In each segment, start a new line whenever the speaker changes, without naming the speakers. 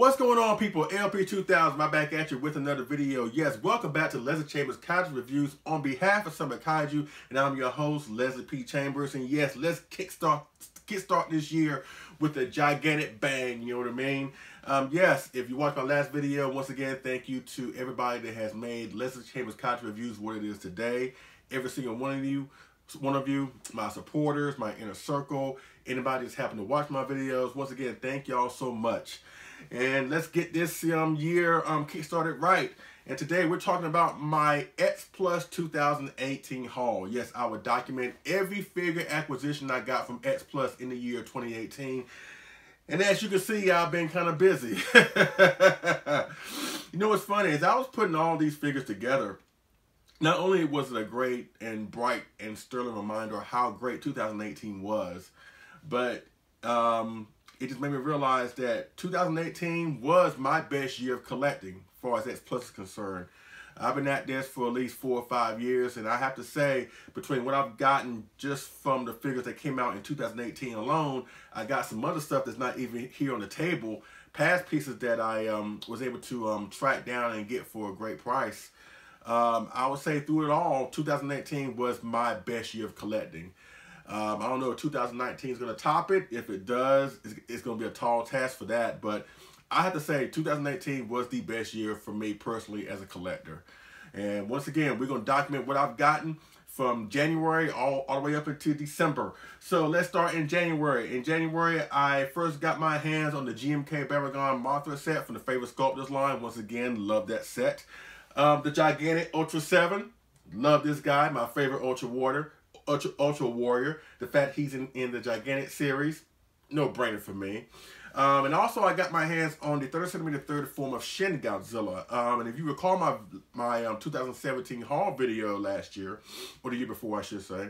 What's going on, people? LP2000, right back at you with another video. Yes, welcome back to Leslie Chambers Kaiju Reviews on behalf of Summit Kaiju, and I'm your host, Leslie P. Chambers. And yes, let's kickstart this year with a gigantic bang, you know what I mean? Yes, if you watched my last video, once again, thank you to everybody that has made Leslie Chambers Kaiju Reviews what it is today. Every single one of you, my supporters, my inner circle, anybody that's happened to watch my videos, once again, thank y'all so much. And let's get this year kick-started right. And today we're talking about my X Plus 2018 haul. Yes, I will document every figure acquisition I got from X Plus in the year 2018. And as you can see, I've been kind of busy. You know what's funny is I was putting all these figures together. Not only was it a great and bright and sterling reminder of how great 2018 was, but it just made me realize that 2018 was my best year of collecting as far as X Plus is concerned. I've been at this for at least 4 or 5 years, and I have to say, between what I've gotten just from the figures that came out in 2018 alone, I got some other stuff that's not even here on the table, past pieces that I was able to track down and get for a great price. I would say through it all, 2018 was my best year of collecting. I don't know if 2019 is going to top it. If it does, it's going to be a tall task for that. But I have to say 2018 was the best year for me personally as a collector. And once again, we're going to document what I've gotten from January all the way up into December. So let's start in January. In January, I first got my hands on the GMK Baragon Mothra set from the Favorite Sculptors line. Once again, love that set. The gigantic Ultra 7. Love this guy, my favorite Ultra Warrior. The fact he's in the gigantic series, no brainer for me. And also I got my hands on the 30cm third form of Shin Godzilla. And if you recall my 2017 haul video last year, or the year before I should say,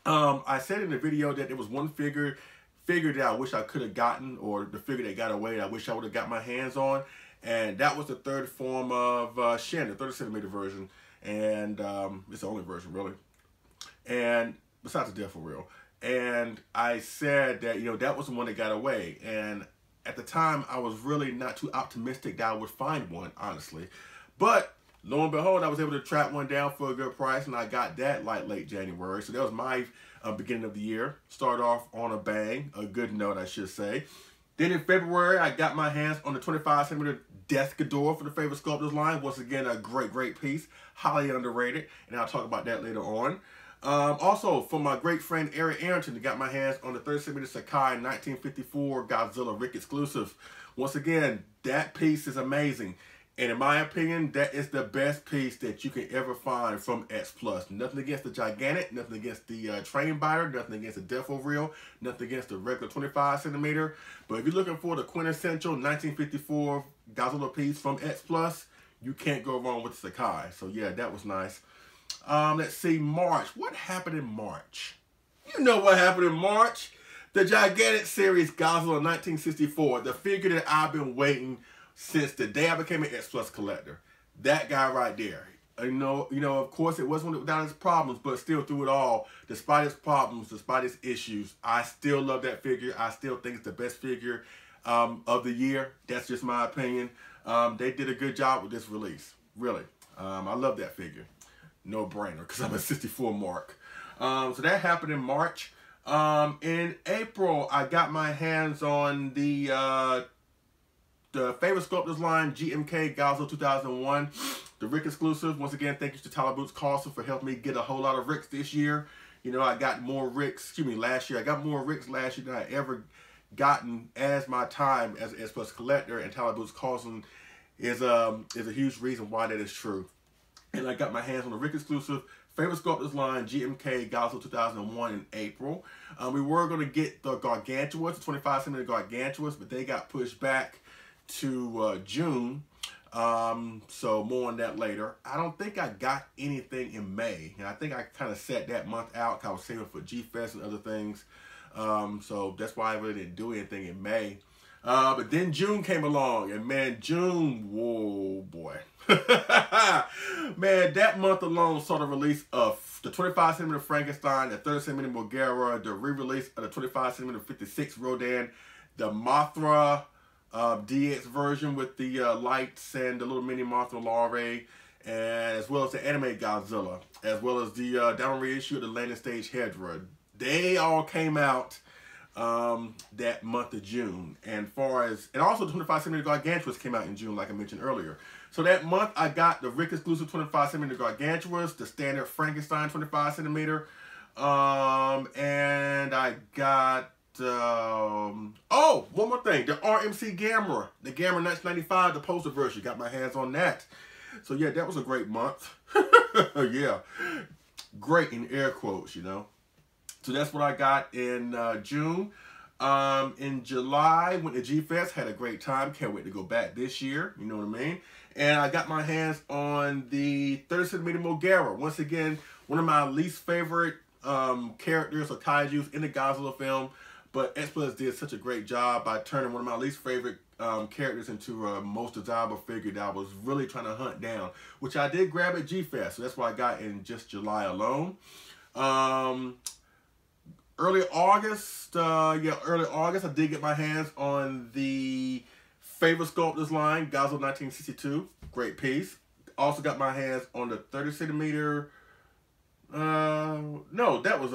I said in the video that there was one figure that I wish I could have gotten, or the figure that got away that I wish I would have got my hands on, and that was the third form of Shin, the 30cm version, and it's the only version really. And besides the Death for Real. And I said that, you know, that was the one that got away. And at the time, I was really not too optimistic that I would find one, honestly. But lo and behold, I was able to track one down for a good price, and I got that like late January. So that was my beginning of the year. Start off on a bang, a good note, I should say. Then in February, I got my hands on the 25cm Death Ghidorah for the Favorite Sculptors line. Once again, a great piece, highly underrated, and I'll talk about that later on. Also, from my great friend Eric Arrington, I got my hands on the 30cm Sakai 1954 Godzilla Rick exclusive. Once again, that piece is amazing. And in my opinion, that is the best piece that you can ever find from X Plus. Nothing against the gigantic, nothing against the train biter, nothing against the Death Real, nothing against the regular 25cm. But if you're looking for the quintessential 1954 Godzilla piece from X Plus, you can't go wrong with the Sakai. So yeah, that was nice. Let's see, March. What happened in March? You know what happened in March. The gigantic series Godzilla 1964. The figure that I've been waiting since the day I became an X Plus collector. That guy right there. You know, of course it wasn't without its problems, but still through it all, despite its problems, despite its issues, I still love that figure. I still think it's the best figure of the year. That's just my opinion. They did a good job with this release. Really. I love that figure. No brainer, because I'm a 64 mark. So that happened in March. In April, I got my hands on the Favorite Sculptors line, GMK Godzilla 2001, the Rick exclusive. Once again, thank you to Tyler Boots Carlson for helping me get a whole lot of Ricks this year. You know, I got more Ricks, last year. I got more Ricks last year than I ever gotten as my time as an X Plus collector, and Tyler Boots Carlson is a huge reason why that is true. And I got my hands on the Rick exclusive Favorite Sculptors line, GMK Godzilla 2001 in April. We were going to get the Gargantuas, the 25cm Gargantuas, but they got pushed back to June. So more on that later. I don't think I got anything in May. And I think I kind of set that month out because I was saving for G-Fest and other things. So that's why I really didn't do anything in May. But then June came along, and man, June, whoa, boy. Man, that month alone saw the release of the 25cm Frankenstein, the 30cm Mogera, the re-release of the 25cm 56 Rodan, the Mothra DX version with the lights and the little mini Mothra Larvae, and as well as the animated Godzilla, as well as the down reissue of the landing stage Hedra. They all came out that month of June. And also the 25cm Gargantuas came out in June, like I mentioned earlier. So that month I got the Rick exclusive 25cm Gargantuas, the standard Frankenstein 25cm, and I got oh, one more thing, the RMC Gamera, the Gamera 1995, the poster version. Got my hands on that. So yeah, that was a great month. Yeah, great in air quotes, you know. So that's what I got in June. In July, went to G-Fest, had a great time. Can't wait to go back this year, you know what I mean? And I got my hands on the 30cm Mogera. Once again, one of my least favorite characters or kaijus in the Godzilla film. But X-Plus did such a great job by turning one of my least favorite characters into a most desirable figure that I was really trying to hunt down, which I did grab at G-Fest. So that's what I got in just July alone. Early August, I did get my hands on the Favorite Sculptors line, Godzilla 1962, great piece. Also got my hands on the 30cm. No, that was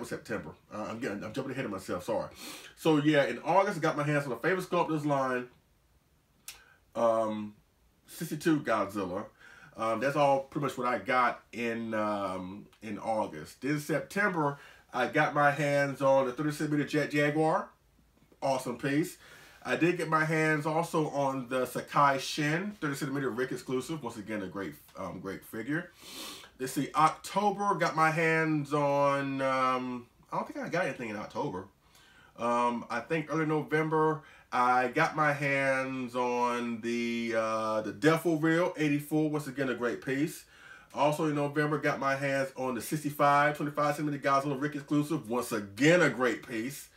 September. I'm jumping ahead of myself. Sorry. So yeah, in August I got my hands on the Favorite Sculptors line, 62 Godzilla. That's all pretty much what I got in August. Then September, I got my hands on the 30cm Jet Jaguar, awesome piece. I did get my hands also on the Sakai Shin 30cm Rick exclusive. Once again, a great figure. Let's see, October, got my hands on, I don't think I got anything in October. I think early November, I got my hands on the Defo Real 84, once again, a great piece. Also in November, got my hands on the 65, 25cm Godzilla Rick exclusive, once again, a great piece.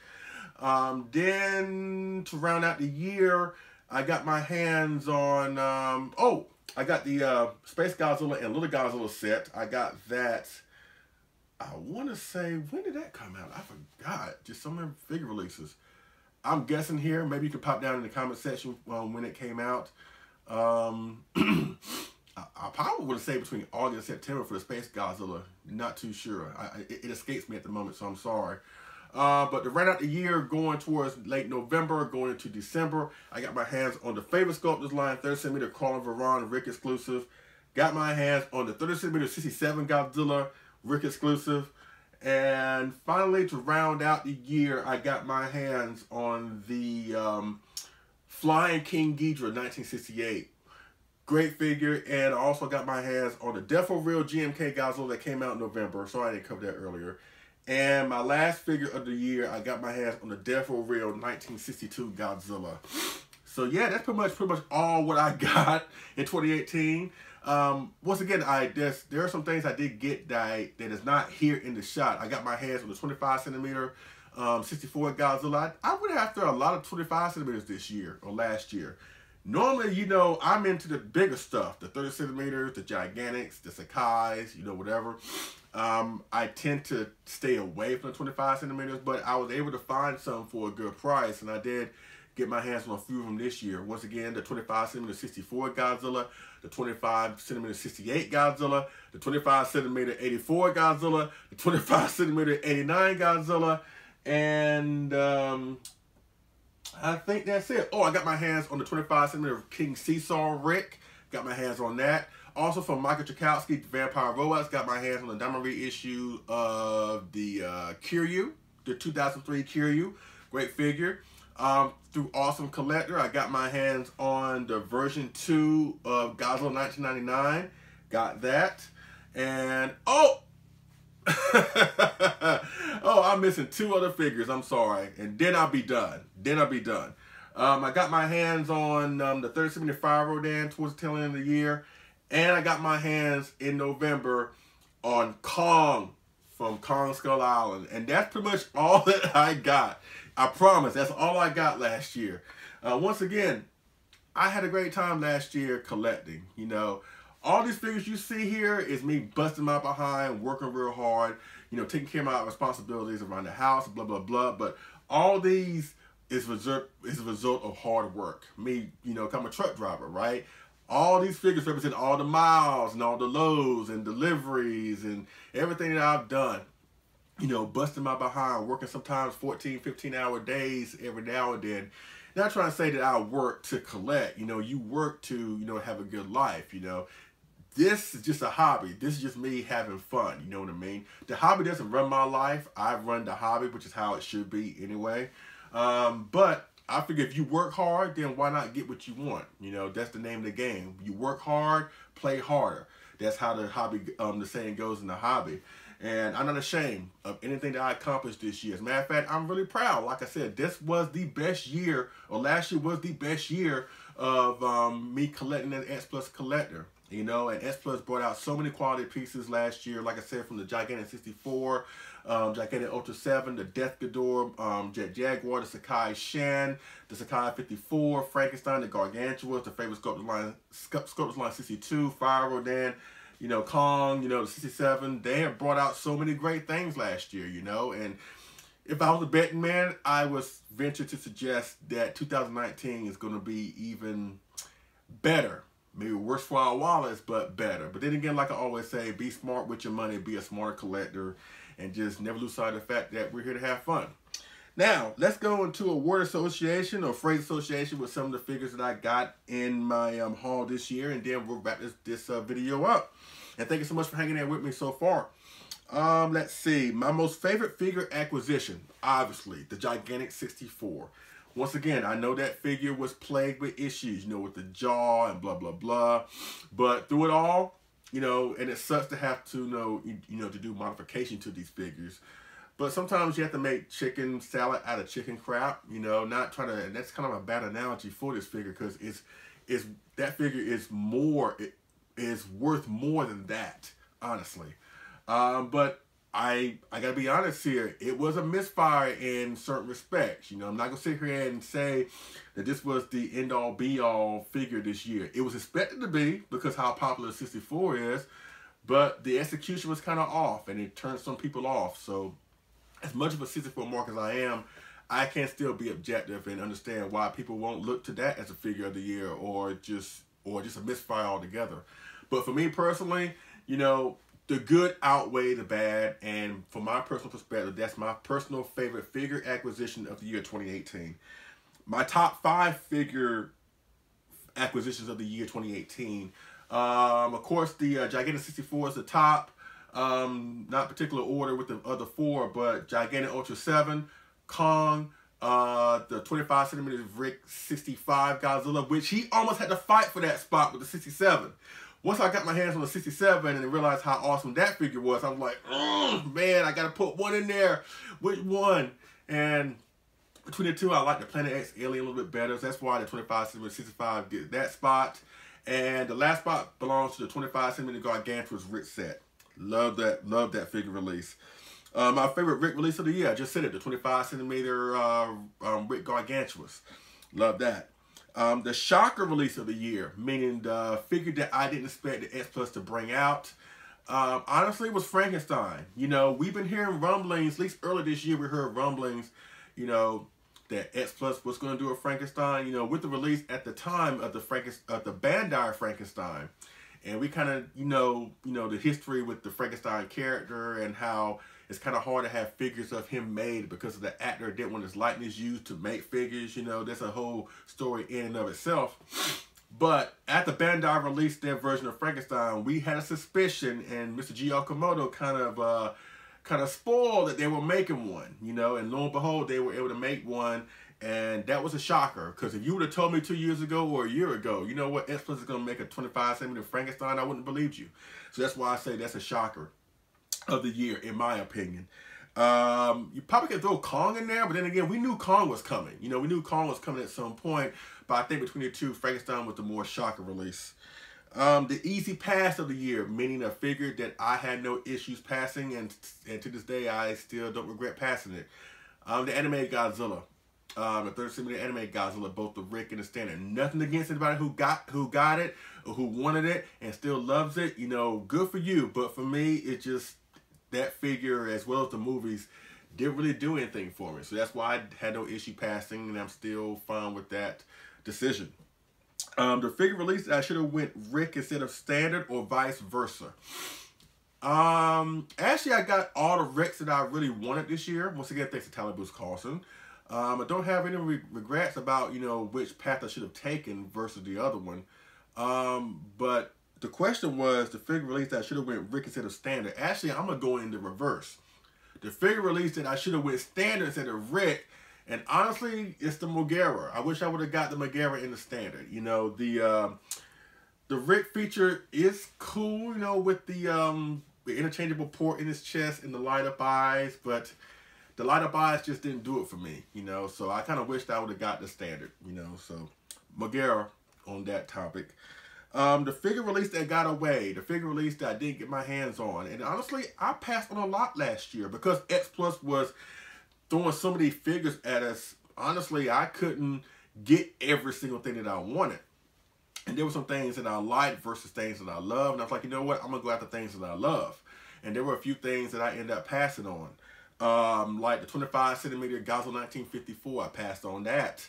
Then, to round out the year, I got my hands on, I got the Space Godzilla and Little Godzilla set. I got that, I want to say, when did that come out? I forgot. Just so many figure releases. I'm guessing here. Maybe you can pop down in the comment section when it came out. I probably would say between August and September for the Space Godzilla. Not too sure. It escapes me at the moment, so I'm sorry. But to round out the year, going towards late November, going into December, I got my hands on the Favorite Sculptors line, 30cm Carl Veron Rick exclusive. Got my hands on the 30cm 67 Godzilla Rick exclusive. And finally, to round out the year, I got my hands on the Flying King Ghidorah 1968. Great figure. And I also got my hands on the Defo Real GMK Godzilla that came out in November. So I didn't cover that earlier. And my last figure of the year, I got my hands on the Defo Real 1962 Godzilla. So yeah, that's pretty much all what I got in 2018. Once again, there are some things I did get that is not here in the shot. I got my hands on the 25cm 64 Godzilla. I went after a lot of 25cm this year or last year. Normally, you know, I'm into the bigger stuff, the 30cm, the Gigantics, the Sakais, you know, whatever. I tend to stay away from the 25cm, but I was able to find some for a good price, and I did get my hands on a few of them this year. Once again, the 25cm 64 Godzilla, the 25cm 68 Godzilla, the 25cm 84 Godzilla, the 25cm 89 Godzilla, and I think that's it. Oh, I got my hands on the 25cm King Seesaw Rick. Got my hands on that. Also from Michael Chakowski, Vampire Robots, got my hands on the diamond reissue of the Kiryu, the 2003 Kiryu. Great figure. Through Awesome Collector, I got my hands on the version 2 of Godzilla 1999. Got that. And, oh! Oh, I'm missing 2 other figures. I'm sorry. And then I'll be done. I got my hands on the 30cm Fire Rodan towards the tail end of the year. And I got my hands in November on Kong from Kong Skull Island. And that's pretty much all that I got. I promise, that's all I got last year. Once again, I had a great time last year collecting. You know, all these figures you see here is me busting my behind, working real hard, you know, taking care of my responsibilities around the house, blah, blah, blah. But all these is a result of hard work. Me, you know, I'm a truck driver, right? All these figures represent all the miles and all the loads and deliveries and everything that I've done. You know, busting my behind, working sometimes 14, 15-hour days every now and then. Not trying to say that I work to collect. You know, you work to, you know, have a good life, you know. This is just a hobby. This is just me having fun, you know what I mean? The hobby doesn't run my life. I run the hobby, which is how it should be anyway. But I figure if you work hard, then why not get what you want? You know, that's the name of the game. You work hard, play harder. That's how the hobby, the saying goes in the hobby. And I'm not ashamed of anything that I accomplished this year. As a matter of fact, I'm really proud. Like I said, this was the best year, or last year was the best year of me collecting an X Plus collector. You know, and X Plus brought out so many quality pieces last year. Like I said, from the Gigantic 64, Gigantic Ultra 7, the Death Ghidorah, Jet Jaguar, the Sakai Shan, the Sakai 54, Frankenstein, the Gargantuas, the favorite Sculptors Line 62, Fire Rodan, you know, Kong, you know, the 67. They have brought out so many great things last year, you know. And if I was a betting man, I would venture to suggest that 2019 is going to be even better. Maybe worse for our wallets, but better. But then again, like I always say, be smart with your money, be a smart collector, and just never lose sight of the fact that we're here to have fun. Now, let's go into a word association or phrase association with some of the figures that I got in my haul this year, and then we'll wrap this video up. And thank you so much for hanging there with me so far. Let's see. My most favorite figure acquisition, obviously, the Gigantic 64. Once again, I know that figure was plagued with issues, you know, with the jaw and blah, blah, blah. But through it all, you know, and it sucks to have to, you know, to do modification to these figures. But sometimes you have to make chicken salad out of chicken crap, you know, not trying to, and that's kind of a bad analogy for this figure because that figure is more, it is worth more than that, honestly. But I gotta be honest here, it was a misfire in certain respects. You know, I'm not gonna sit here and say that this was the end-all be-all figure this year. It was expected to be because how popular 64 is, but the execution was kind of off and it turned some people off. So as much of a 64 mark as I am, I can still be objective and understand why people won't look to that as a figure of the year or just a misfire altogether. But for me personally, you know, the good outweigh the bad, and from my personal perspective, that's my personal favorite figure acquisition of the year 2018. My top 5 figure acquisitions of the year 2018. Of course, the Gigantic 64 is the top. Not particular order with the other 4, but Gigantic Ultra 7, Kong, the 25 centimeter Rick 65 Godzilla, which he almost had to fight for that spot with the 67. Once I got my hands on the 67 and realized how awesome that figure was, I was like, oh, man, I got to put one in there. Which one? And between the two, I like the Planet X Alien a little bit better. So that's why the 25 centimeter 65 gets that spot. And the last spot belongs to the 25 centimeter Gargantua's Rick set. Love that figure release. My favorite Rick release of the year, I just said it, the 25 centimeter Rick Gargantuas. Love that. The shocker release of the year, meaning the figure that I didn't expect the X Plus to bring out, honestly was Frankenstein. You know, we've been hearing rumblings, at least early this year we heard rumblings, you know, that X Plus was going to do a Frankenstein, you know, with the release at the time of the Bandai Frankenstein. And we kind of, you know, the history with the Frankenstein character and how it's kind of hard to have figures of him made because of the actor didn't want his likeness used to make figures. You know, that's a whole story in and of itself. But after Bandai released their version of Frankenstein, we had a suspicion, and Mr. G. Okamoto kind of spoiled that they were making one. You know, and lo and behold, they were able to make one. And that was a shocker, because if you would have told me 2 years ago or a year ago, you know what, X Plus is going to make a 25 centimeter Frankenstein, I wouldn't have believed you. So that's why I say that's a shocker of the year, in my opinion. You probably could throw Kong in there, but then again, we knew Kong was coming. You know, we knew Kong was coming at some point, but I think between the two, Frankenstein was the more shocker release. The easy pass of the year, meaning a figure that I had no issues passing, and to this day, I still don't regret passing it. The animated Godzilla. The 30 centimeter anime Godzilla, both the Rick and the Standard. Nothing against anybody who got it or who wanted it and still loves it. You know, good for you. But for me, it just, that figure as well as the movies didn't really do anything for me. So that's why I had no issue passing, and I'm still fine with that decision. The figure release, I should have went Rick instead of standard, or vice versa. Actually, I got all the Ricks that I really wanted this year. Once again, thanks to Tyler Bruce Carlson. I don't have any regrets about, you know, which path I should have taken versus the other one. But the question was, the figure release that I should have went Rick instead of standard. Actually, I'm going to go in the reverse. The figure release that I should have went standard instead of Rick, and honestly, it's the Mogera. I wish I would have got the Mogera in the standard. You know, the Rick feature is cool, you know, with the interchangeable port in his chest and the light up eyes, but the light up eyes just didn't do it for me, you know. So I kind of wished I would have got the standard, you know. So Mogera on that topic. The figure release that got away, the figure release that I didn't get my hands on, and honestly, I passed on a lot last year because X Plus was throwing so many figures at us. Honestly, I couldn't get every single thing that I wanted. And there were some things that I liked versus things that I love. And I was like, you know what? I'm going to go after things that I love. And there were a few things that I ended up passing on. Like the 25 centimeter Godzilla 1954, I passed on that.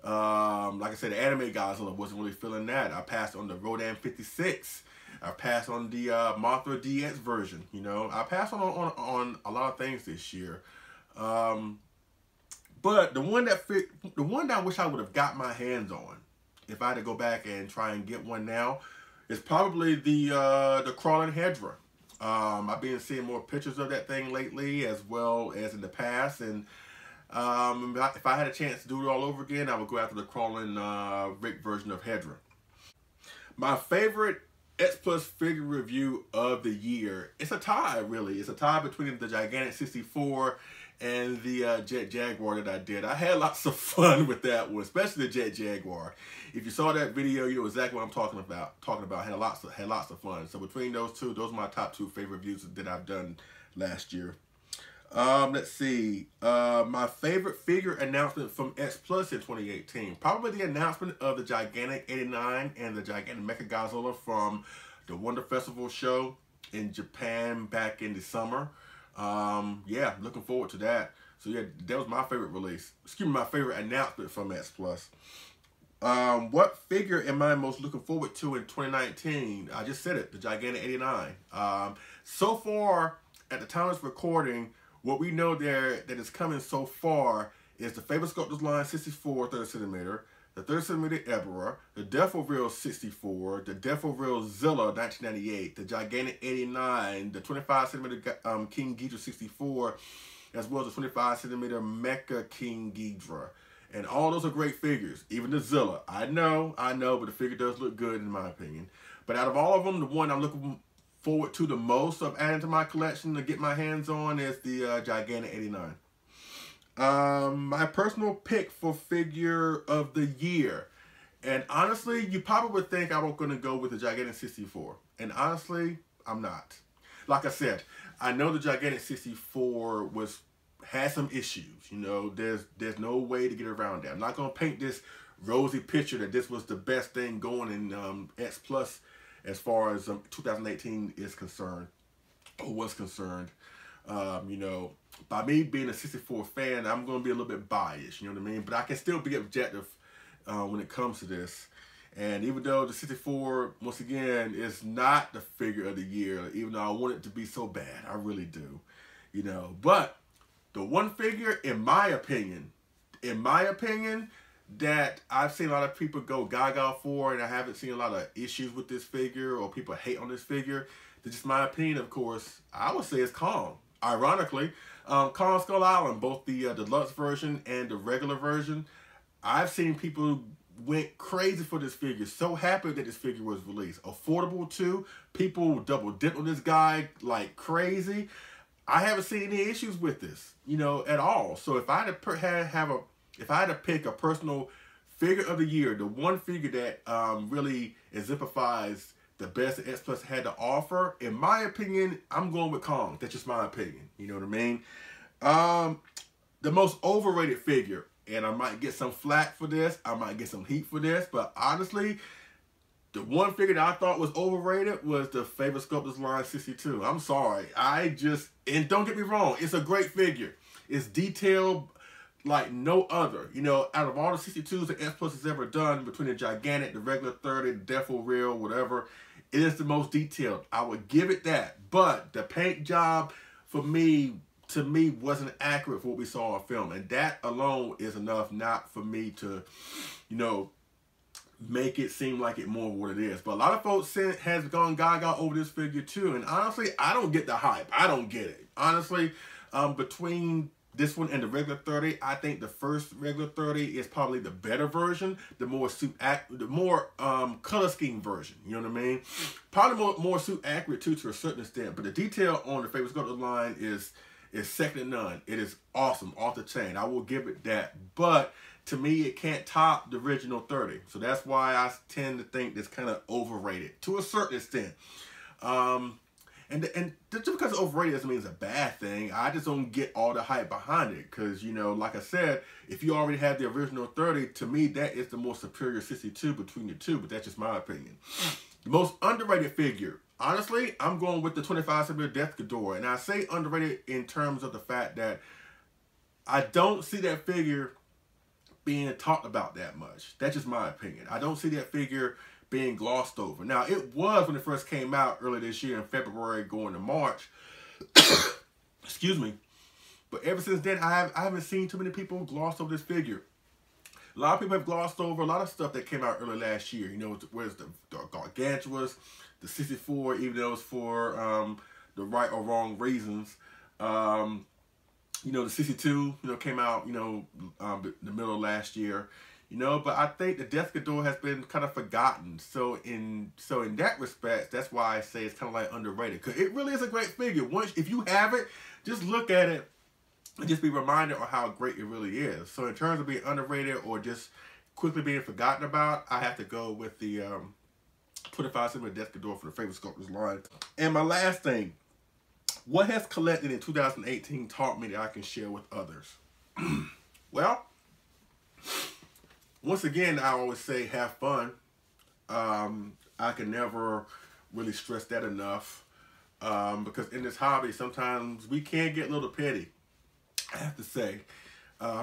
Like I said, the anime Godzilla, wasn't really feeling that. I passed on the Rodan 56. I passed on the Mothra DX version. You know, I passed on a lot of things this year. But the one that I wish I would have got my hands on, if I had to go back and try and get one now, is probably the crawling Hedra. I've been seeing more pictures of that thing lately, as well as in the past, and if I had a chance to do it all over again, I would go after the crawling Rick version of Hedra. My favorite X Plus figure review of the year, it's a tie, really. It's a tie between the Gigantic 64 and the Jet Jaguar that I did. I had lots of fun with that one, especially the Jet Jaguar. If you saw that video, you know exactly what I'm talking about. I had lots of fun. So between those two, those are my top two favorite reviews that I've done last year. Let's see. My favorite figure announcement from X Plus in 2018. Probably the announcement of the Gigantic 89 and the Gigantic Mechagodzilla from the Wonder Festival show in Japan back in the summer. Yeah, looking forward to that. So yeah, that was my favorite release. Excuse me, my favorite announcement from X Plus. What figure am I most looking forward to in 2019? I just said it, the Gigantic 89. So far, at the time of this recording, what we know there that is coming so far is the Faber Sculptors line 64 30 centimeter, the 30 centimeter Ebera, the Defo-Real 64, the Defo-Real Zilla 1998, the Gigantic 89, the 25 centimeter King Ghidorah 64, as well as the 25 centimeter Mecha King Ghidorah. And all those are great figures, even the Zilla. I know, but the figure does look good in my opinion. But out of all of them, the one I'm looking forward to the most of adding to my collection to get my hands on is the Gigantic 89. My personal pick for figure of the year. And honestly, you probably would think I was going to go with the Gigantic 64. And honestly, I'm not. Like I said, I know the Gigantic 64 had some issues. You know, there's no way to get around that. I'm not going to paint this rosy picture that this was the best thing going in X Plus as far as 2018 is concerned, or was concerned. You know, by me being a 64 fan, I'm going to be a little bit biased, you know what I mean? But I can still be objective when it comes to this. And even though the 64, once again, is not the figure of the year, even though I want it to be so bad, I really do, you know. But the one figure, in my opinion, that I've seen a lot of people go gaga for, and I haven't seen a lot of issues with this figure or people hate on this figure. That's just my opinion, of course. I would say it's Kong. Ironically, Kong Skull Island, both the deluxe version and the regular version, I've seen people went crazy for this figure. So happy that this figure was released. Affordable too. People double dip on this guy like crazy. I haven't seen any issues with this, you know, at all. So if I had to pick a personal figure of the year, the one figure that really exemplifies the best that X Plus had to offer, in my opinion, I'm going with Kong. That's just my opinion. You know what I mean? The most overrated figure, and I might get some flack for this, I might get some heat for this, but honestly, the one figure that I thought was overrated was the Faber Sculptors line 62. I'm sorry. And don't get me wrong, it's a great figure. It's detailed like no other. You know, out of all the 62s that S Plus has ever done, between the gigantic, the regular 30, the Defo Real, whatever, it is the most detailed. I would give it that. But the paint job, for me, to me, wasn't accurate for what we saw on film. And that alone is enough not for me to, you know, make it seem like it more what it is. But a lot of folks has gone gaga over this figure too. And honestly, I don't get the hype. I don't get it. Honestly, between this one and the regular 30, I think the first regular 30 is probably the better version, the more color scheme version. You know what I mean? Probably more suit accurate too, to a certain extent. But the detail on the Favorite Sculptor line is second to none. It is awesome, off the chain. I will give it that. But to me, it can't top the original 30. So that's why I tend to think it's kind of overrated to a certain extent. And just because it's overrated doesn't mean it's a bad thing. I just don't get all the hype behind it. Because, you know, like I said, if you already have the original 30, to me, that is the more superior 62 between the two. But that's just my opinion. The most underrated figure. Honestly, I'm going with the 25cm Death Ghidorah. And I say underrated in terms of the fact that I don't see that figure being talked about that much. That's just my opinion. I don't see that figure being glossed over. Now, it was when it first came out earlier this year in February going to March. Excuse me. But ever since then, I haven't seen too many people gloss over this figure. A lot of people have glossed over a lot of stuff that came out early last year. You know, where's the Gargantuas, the 64, even though it's for the right or wrong reasons. You know, the 62, you know, came out, you know, the middle of last year. You know, but I think the Death Ghidorah has been kind of forgotten. So in that respect, that's why I say it's kind of like underrated. Because it really is a great figure. If you have it, just look at it and just be reminded of how great it really is. So in terms of being underrated or just quickly being forgotten about, I have to go with the 25cm Death Ghidorah for the Favorite Sculptors line. And my last thing, what has collected in 2018 taught me that I can share with others? Well, once again, I always say have fun. I can never really stress that enough. Because in this hobby, sometimes we can get a little petty, I have to say.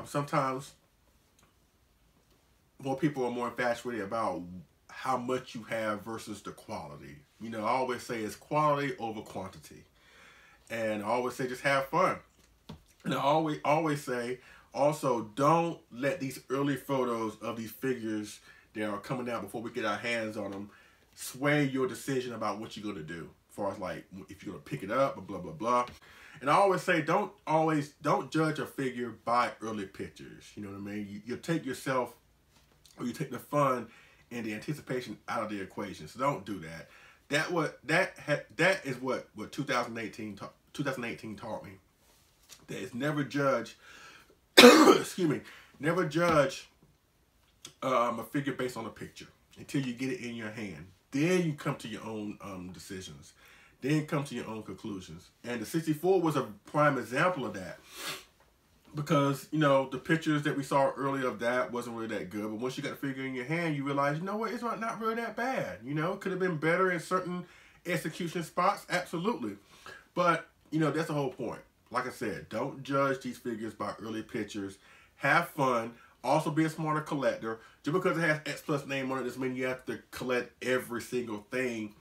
Sometimes more people are more infatuated about how much you have versus the quality. You know, I always say it's quality over quantity. And I always say just have fun. And I always say, also, don't let these early photos of these figures that are coming out before we get our hands on them sway your decision about what you're going to do. As far as like, if you're going to pick it up or blah, blah, blah. And I always say, don't judge a figure by early pictures. You know what I mean? You take yourself, or you take the fun and the anticipation out of the equation. So don't do that. That is what 2018 taught me. That is never judge. Excuse me. Never judge a figure based on a picture until you get it in your hand. Then you come to your own decisions. Then come to your own conclusions. And the 64 was a prime example of that. Because, you know, the pictures that we saw earlier of that wasn't really that good. But once you got the figure in your hand, you realize, you know what, it's not really that bad. You know, it could have been better in certain execution spots. Absolutely. But, you know, that's the whole point. Like I said, don't judge these figures by early pictures. Have fun. Also be a smarter collector. Just because it has S Plus name on it doesn't mean you have to collect every single thing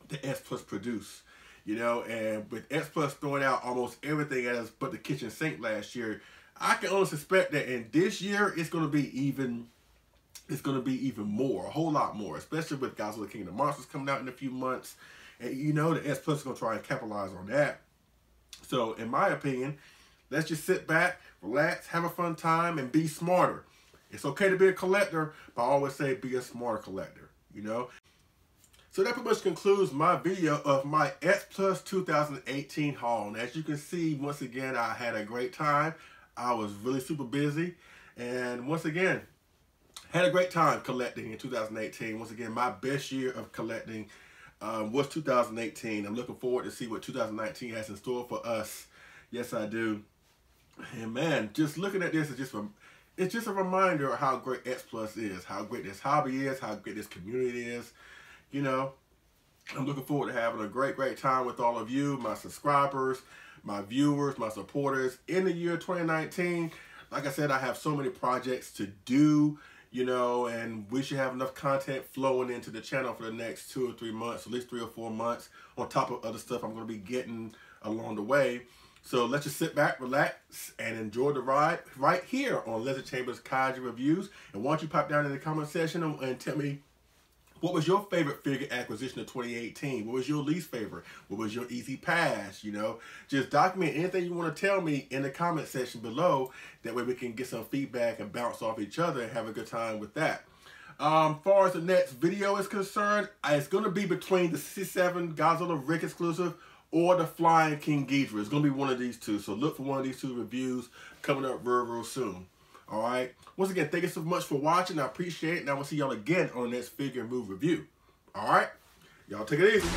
that S Plus produce. You know, and with S Plus throwing out almost everything at us but the kitchen sink last year, I can only suspect that in this year it's gonna be even more, a whole lot more, especially with Godzilla King of the Monsters coming out in a few months. And you know the S Plus is gonna try and capitalize on that. So in my opinion, let's just sit back, relax, have a fun time, and be smarter. It's okay to be a collector, but I always say be a smarter collector, you know? So that pretty much concludes my video of my S Plus 2018 haul. And as you can see, once again, I had a great time. I was really super busy. And once again, had a great time collecting in 2018. Once again, my best year of collecting was 2018. I'm looking forward to see what 2019 has in store for us. Yes, I do. And man, just looking at this is it's just a reminder of how great X Plus is, how great this hobby is, how great this community is. You know, I'm looking forward to having a great time with all of you, my subscribers, my viewers, my supporters in the year 2019. Like I said, I have so many projects to do, you know, and we should have enough content flowing into the channel for the next 2 or 3 months, at least 3 or 4 months, on top of other stuff I'm going to be getting along the way. So let's just sit back, relax, and enjoy the ride right here on Leslie Chambers Kaiju Reviews. And why don't you pop down in the comment section and tell me, what was your favorite figure acquisition of 2018? What was your least favorite? What was your easy pass? You know, just document anything you want to tell me in the comment section below. That way we can get some feedback and bounce off each other and have a good time with that. Far as the next video is concerned, it's going to be between the 67 Godzilla Rick exclusive or the Flying King Ghidorah. It's going to be one of these two. So look for one of these two reviews coming up real soon. All right. Once again, thank you so much for watching. I appreciate it. And I will see y'all again on the next Figure and Move review. All right. Y'all take it easy.